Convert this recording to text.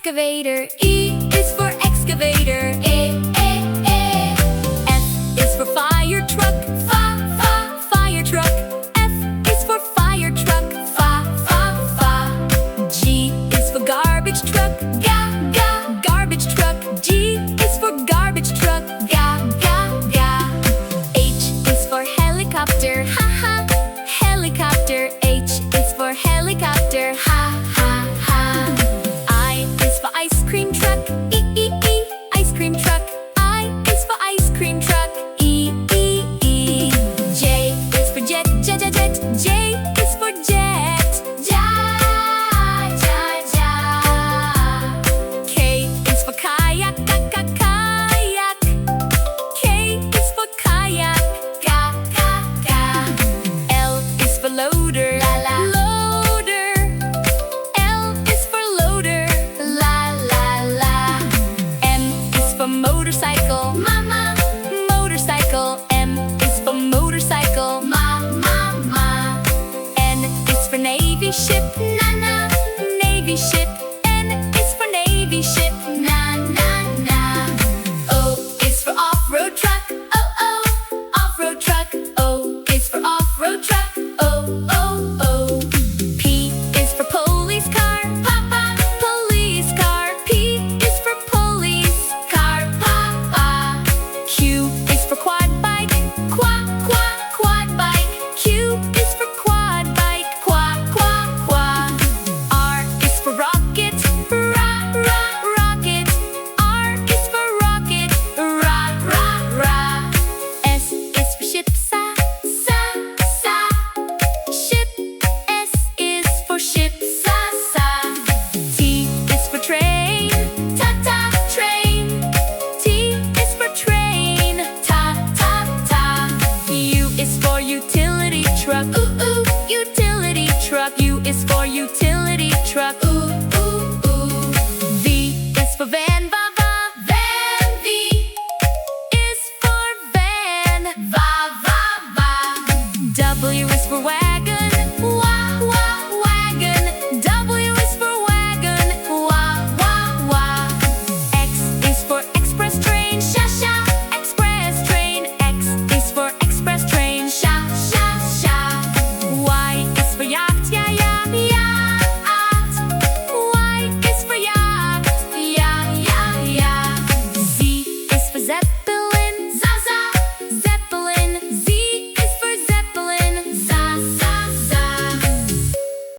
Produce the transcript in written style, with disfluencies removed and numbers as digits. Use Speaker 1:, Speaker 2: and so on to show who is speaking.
Speaker 1: excavator. E is for excavator. F is for fire truck. Fire truck. F is for fire truck. G is for garbage truck. Garbage truck. G is for garbage truck. H is for helicopter. Helicopter. H is for helicopter. I is for ice cream truck. Ice cream truck. I is for ice cream truck. J is for jet. J is for jet. K is for kayak. Kayak. K is for kayak. L is for loader. Loader. L is for loader. M is for motorcycle. Motorcycle. M is for motorcycle. N is for navy ship.